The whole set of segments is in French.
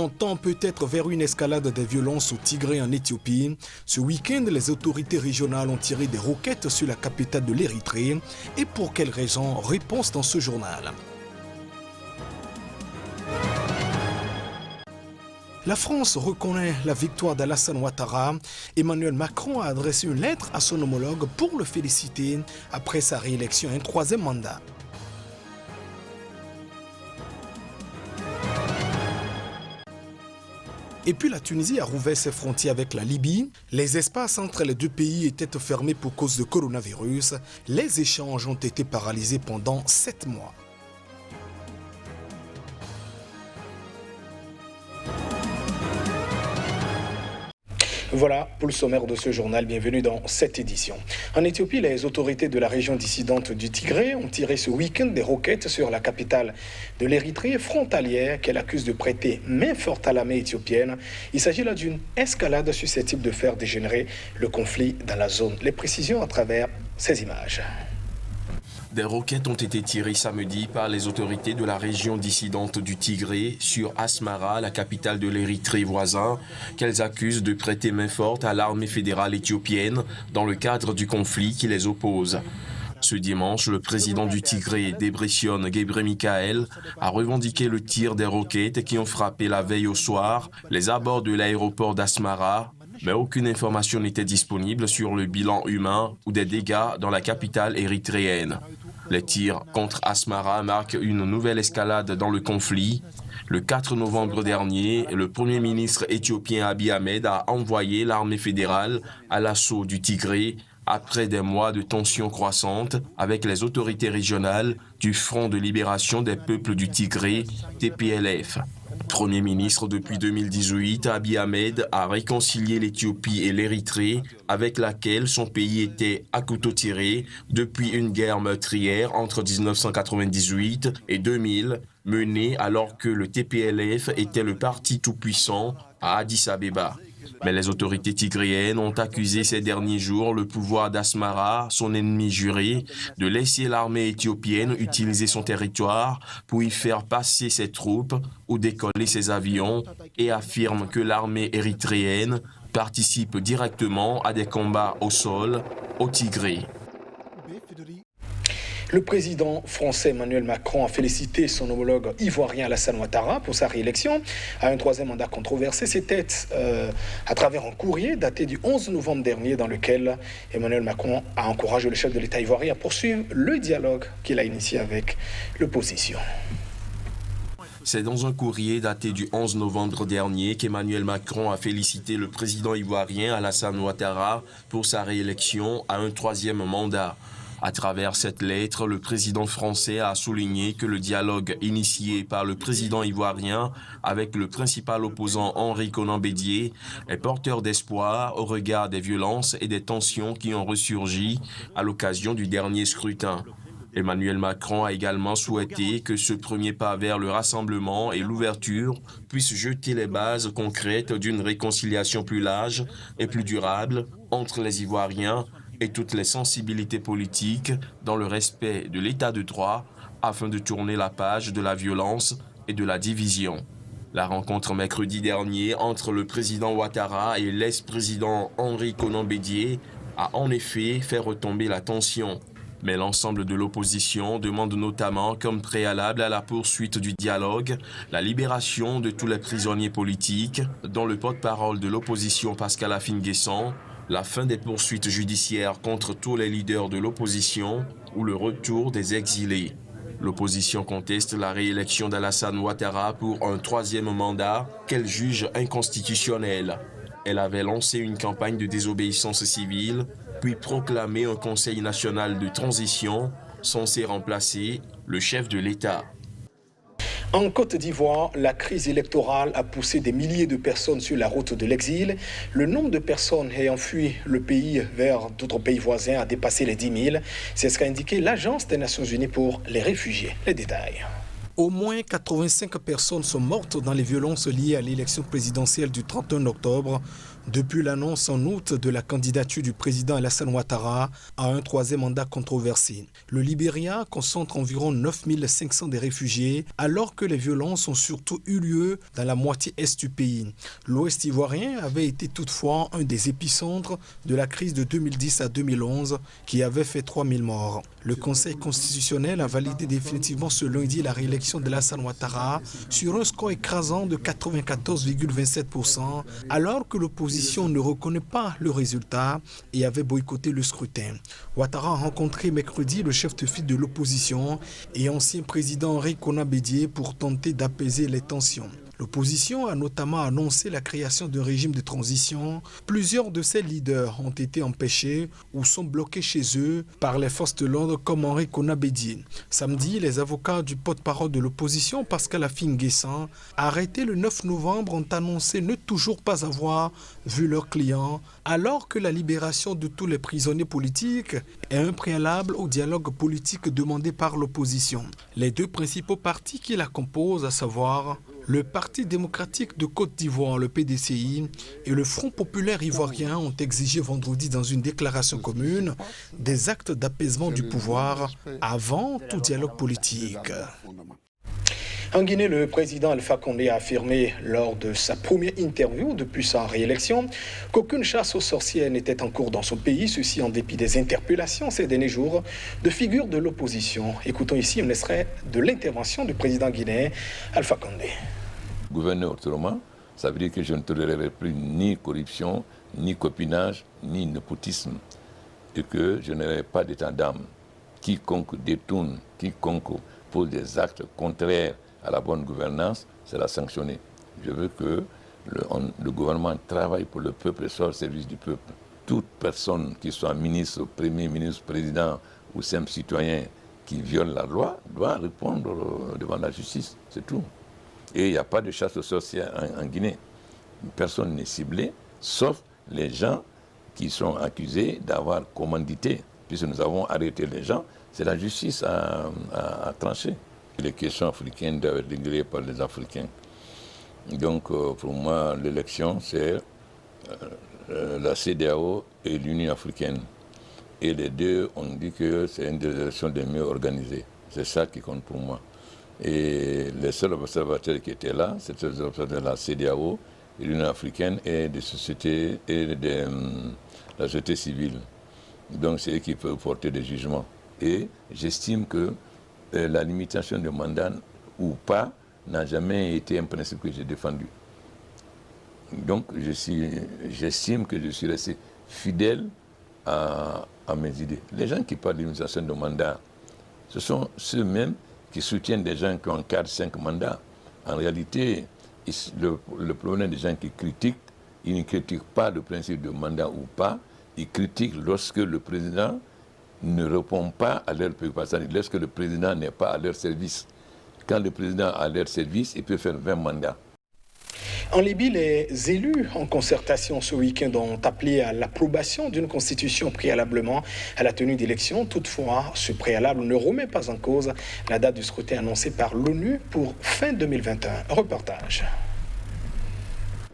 On tend peut-être vers une escalade des violences au Tigré en Éthiopie. Ce week-end, les autorités régionales ont tiré des roquettes sur la capitale de l'Érythrée. Et pour quelles raisons? Réponse dans ce journal. La France reconnaît la victoire d'Alassane Ouattara. Emmanuel Macron a adressé une lettre à son homologue pour le féliciter après sa réélection à un troisième mandat. Et puis la Tunisie a rouvert ses frontières avec la Libye. Les espaces entre les deux pays étaient fermés pour cause de coronavirus. Les échanges ont été paralysés pendant 7 mois. Voilà pour le sommaire de ce journal. Bienvenue dans cette édition. En Éthiopie, les autorités de la région dissidente du Tigré ont tiré ce week-end des roquettes sur la capitale de l'Érythrée frontalière qu'elle accuse de prêter main forte à l'armée éthiopienne. Il s'agit là d'une escalade susceptible de faire dégénérer le conflit dans la zone. Les précisions à travers ces images. Des roquettes ont été tirées samedi par les autorités de la région dissidente du Tigré sur Asmara, la capitale de l'Érythrée voisin, qu'elles accusent de prêter main forte à l'armée fédérale éthiopienne dans le cadre du conflit qui les oppose. Ce dimanche, le président du Tigré, Debretsion Gebremichael, a revendiqué le tir des roquettes qui ont frappé la veille au soir les abords de l'aéroport d'Asmara, mais aucune information n'était disponible sur le bilan humain ou des dégâts dans la capitale érythréenne. Les tirs contre Asmara marquent une nouvelle escalade dans le conflit. Le 4 novembre dernier, le Premier ministre éthiopien Abiy Ahmed a envoyé l'armée fédérale à l'assaut du Tigré après des mois de tensions croissantes avec les autorités régionales du Front de libération des peuples du Tigré, TPLF. Premier ministre depuis 2018, Abiy Ahmed a réconcilié l'Éthiopie et l'Érythrée avec laquelle son pays était à couteau tiré depuis une guerre meurtrière entre 1998 et 2000, menée alors que le TPLF était le parti tout-puissant à Addis Abeba. Mais les autorités tigréennes ont accusé ces derniers jours le pouvoir d'Asmara, son ennemi juré, de laisser l'armée éthiopienne utiliser son territoire pour y faire passer ses troupes ou décoller ses avions et affirment que l'armée érythréenne participe directement à des combats au sol au Tigré. Le président français Emmanuel Macron a félicité son homologue ivoirien Alassane Ouattara pour sa réélection à un troisième mandat controversé. C'était à travers un courrier daté du 11 novembre dernier dans lequel Emmanuel Macron a encouragé le chef de l'État ivoirien à poursuivre le dialogue qu'il a initié avec l'opposition. C'est dans un courrier daté du 11 novembre dernier qu'Emmanuel Macron a félicité le président ivoirien Alassane Ouattara pour sa réélection à un troisième mandat. À travers cette lettre, le président français a souligné que le dialogue initié par le président ivoirien avec le principal opposant Henri Konan Bédié est porteur d'espoir au regard des violences et des tensions qui ont ressurgi à l'occasion du dernier scrutin. Emmanuel Macron a également souhaité que ce premier pas vers le rassemblement et l'ouverture puisse jeter les bases concrètes d'une réconciliation plus large et plus durable entre les Ivoiriens et toutes les sensibilités politiques dans le respect de l'état de droit afin de tourner la page de la violence et de la division. La rencontre mercredi dernier entre le président Ouattara et l'ex-président Henri Konan Bédié a en effet fait retomber la tension. Mais l'ensemble de l'opposition demande notamment comme préalable à la poursuite du dialogue la libération de tous les prisonniers politiques, dont le porte-parole de l'opposition Pascal Affi-N'Guessan, la fin des poursuites judiciaires contre tous les leaders de l'opposition ou le retour des exilés. L'opposition conteste la réélection d'Alassane Ouattara pour un troisième mandat qu'elle juge inconstitutionnel. Elle avait lancé une campagne de désobéissance civile, puis proclamé un Conseil national de transition censé remplacer le chef de l'État. En Côte d'Ivoire, la crise électorale a poussé des milliers de personnes sur la route de l'exil. Le nombre de personnes ayant fui le pays vers d'autres pays voisins a dépassé les 10 000. C'est ce qu'a indiqué l'Agence des Nations Unies pour les réfugiés. Les détails. Au moins 85 personnes sont mortes dans les violences liées à l'élection présidentielle du 31 octobre depuis l'annonce en août de la candidature du président Alassane Ouattara à un troisième mandat controversé. Le Libéria concentre environ 9500 des réfugiés alors que les violences ont surtout eu lieu dans la moitié est du pays. L'Ouest ivoirien avait été toutefois un des épicentres de la crise de 2010 à 2011 qui avait fait 3000 morts. Le Conseil constitutionnel a validé définitivement ce lundi la réélection d'Alassane Ouattara sur un score écrasant de 94,27% alors que l'opposition ne reconnaît pas le résultat et avait boycotté le scrutin. Ouattara a rencontré mercredi le chef de file de l'opposition et ancien président Henri Konan Bédié pour tenter d'apaiser les tensions. L'opposition a notamment annoncé la création d'un régime de transition. Plusieurs de ses leaders ont été empêchés ou sont bloqués chez eux par les forces de l'ordre comme Henri Konan Bédié. Samedi, les avocats du porte-parole de l'opposition, Pascal Affi-N'Guessan, arrêtés le 9 novembre, ont annoncé ne toujours pas avoir vu leurs clients, alors que la libération de tous les prisonniers politiques est un préalable au dialogue politique demandé par l'opposition. Les deux principaux partis qui la composent, à savoir le Parti démocratique de Côte d'Ivoire, le PDCI, et le Front populaire ivoirien ont exigé vendredi dans une déclaration commune des actes d'apaisement du pouvoir avant tout dialogue politique. En Guinée, le président Alpha Condé a affirmé lors de sa première interview depuis sa réélection qu'aucune chasse aux sorcières n'était en cours dans son pays, ceci en dépit des interpellations ces derniers jours de figures de l'opposition. Écoutons ici un extrait de l'intervention du président guinéen Alpha Condé. Gouverner autrement, ça veut dire que je ne tolérerai plus ni corruption, ni copinage, ni népotisme, et que je n'aurai pas d'état d'âme. Quiconque détourne, quiconque pose des actes contraires à la bonne gouvernance, c'est la sanctionner. Je veux que le gouvernement travaille pour le peuple et soit au service du peuple. Toute personne, qui soit ministre, premier ministre, président ou simple citoyen qui viole la loi, doit répondre devant la justice, c'est tout. Et il n'y a pas de chasse aux sorcières en Guinée. Personne n'est ciblé, sauf les gens qui sont accusés d'avoir commandité. Puisque nous avons arrêté les gens, c'est la justice à trancher. Les questions africaines doivent être réglées par les Africains. Donc pour moi, l'élection, c'est la CEDEAO et l'Union africaine. Et les deux ont dit que c'est une des élections les mieux organisées. C'est ça qui compte pour moi. Et les seuls observateurs qui étaient là, c'était les observateurs de la CEDEAO, de l'Union africaine et des sociétés et de la société civile. Donc c'est eux qui peuvent porter des jugements. Et j'estime que la limitation de mandat ou pas n'a jamais été un principe que j'ai défendu. Donc j'estime que je suis resté fidèle à mes idées. Les gens qui parlent de limitation de mandat, ce sont ceux-mêmes qui soutiennent des gens qui ont 4-5 mandats. En réalité, le problème des gens qui critiquent, ils ne critiquent pas le principe de mandat ou pas, ils critiquent lorsque le président ne répond pas à leurs préoccupations, lorsque le président n'est pas à leur service. Quand le président est à leur service, il peut faire 20 mandats. En Libye, les élus en concertation ce week-end ont appelé à l'approbation d'une constitution préalablement à la tenue d'élections. Toutefois, ce préalable ne remet pas en cause la date du scrutin annoncée par l'ONU pour fin 2021. Reportage.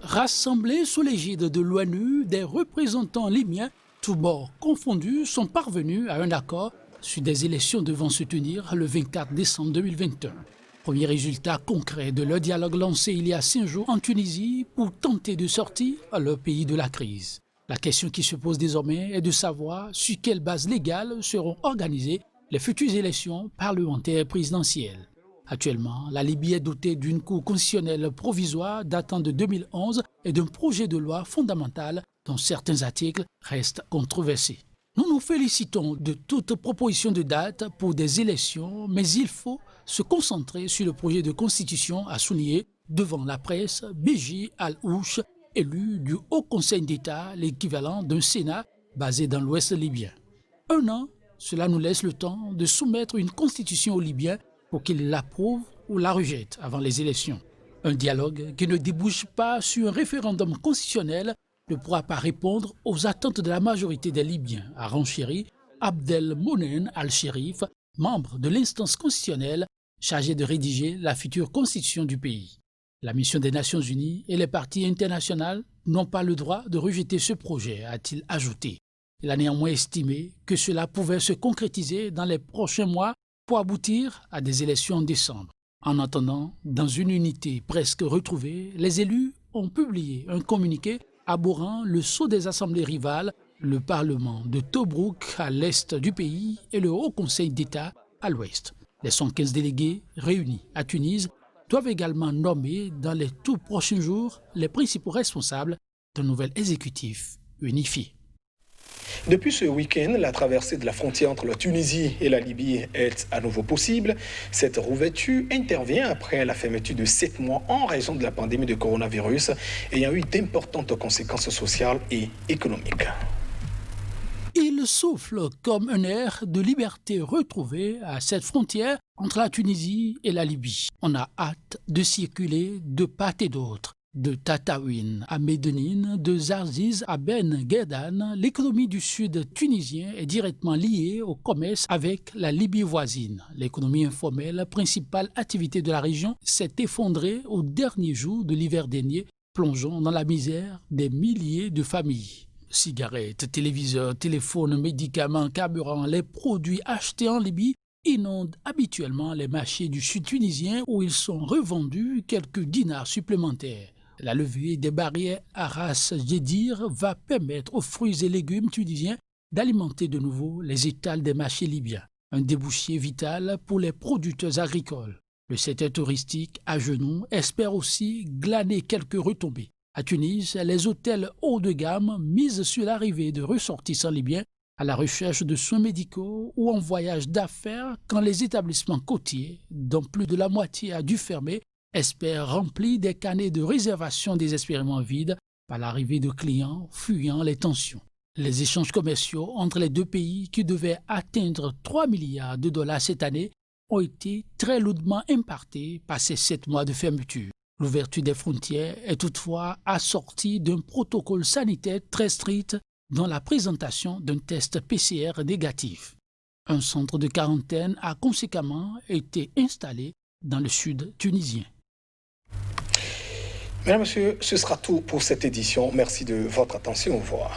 Rassemblés sous l'égide de l'ONU, des représentants libyens, tous bords confondus, sont parvenus à un accord sur des élections devant se tenir le 24 décembre 2021. Premier résultat concret de leur dialogue lancé il y a 5 jours en Tunisie pour tenter de sortir leur pays de la crise. La question qui se pose désormais est de savoir sur quelle base légale seront organisées les futures élections parlementaires présidentielles. Actuellement, la Libye est dotée d'une cour constitutionnelle provisoire datant de 2011 et d'un projet de loi fondamental dont certains articles restent controversés. Nous nous félicitons de toute proposition de date pour des élections, mais il faut se concentrer sur le projet de constitution, a souligné devant la presse Béji Al-Ouch, élu du Haut Conseil d'État, l'équivalent d'un Sénat basé dans l'Ouest libyen. 1 an, cela nous laisse le temps de soumettre une constitution aux Libyens pour qu'ils l'approuvent ou la rejettent avant les élections. Un dialogue qui ne débouche pas sur un référendum constitutionnel ne pourra pas répondre aux attentes de la majorité des Libyens, a renchéri Abdelmonen Al-Sherif, membre de l'instance constitutionnelle, chargé de rédiger la future constitution du pays. La mission des Nations Unies et les partis internationaux n'ont pas le droit de rejeter ce projet, a-t-il ajouté. Il a néanmoins estimé que cela pouvait se concrétiser dans les prochains mois pour aboutir à des élections en décembre. En attendant, dans une unité presque retrouvée, les élus ont publié un communiqué abhorrant le sceau des assemblées rivales, le Parlement de Tobrouk à l'est du pays et le Haut Conseil d'État à l'ouest. Les 115 délégués réunis à Tunis doivent également nommer dans les tout prochains jours les principaux responsables d'un nouvel exécutif unifié. Depuis ce week-end, la traversée de la frontière entre la Tunisie et la Libye est à nouveau possible. Cette rouverture intervient après la fermeture de 7 mois en raison de la pandémie de coronavirus ayant eu d'importantes conséquences sociales et économiques. Il souffle comme un air de liberté retrouvée à cette frontière entre la Tunisie et la Libye. On a hâte de circuler de part et d'autre. De Tataouine à Médénine, de Zarziz à Ben Guedan, l'économie du sud tunisien est directement liée au commerce avec la Libye voisine. L'économie informelle, principale activité de la région, s'est effondrée au dernier jour de l'hiver dernier, plongeant dans la misère des milliers de familles. Cigarettes, téléviseurs, téléphones, médicaments, carburants, les produits achetés en Libye inondent habituellement les marchés du sud tunisien où ils sont revendus quelques dinars supplémentaires. La levée des barrières à Ras Jedir va permettre aux fruits et légumes tunisiens d'alimenter de nouveau les étals des marchés libyens, un débouché vital pour les producteurs agricoles. Le secteur touristique à genoux espère aussi glaner quelques retombées. À Tunis, les hôtels haut de gamme misent sur l'arrivée de ressortissants libyens à la recherche de soins médicaux ou en voyage d'affaires quand les établissements côtiers, dont plus de la moitié a dû fermer, espèrent remplir des carnets de réservation désespérément vides par l'arrivée de clients fuyant les tensions. Les échanges commerciaux entre les deux pays qui devaient atteindre 3 milliards de dollars cette année ont été très lourdement impactés par ces 7 mois de fermeture. L'ouverture des frontières est toutefois assortie d'un protocole sanitaire très strict dont la présentation d'un test PCR négatif. Un centre de quarantaine a conséquemment été installé dans le sud tunisien. Mesdames, Messieurs, ce sera tout pour cette édition. Merci de votre attention. Au revoir.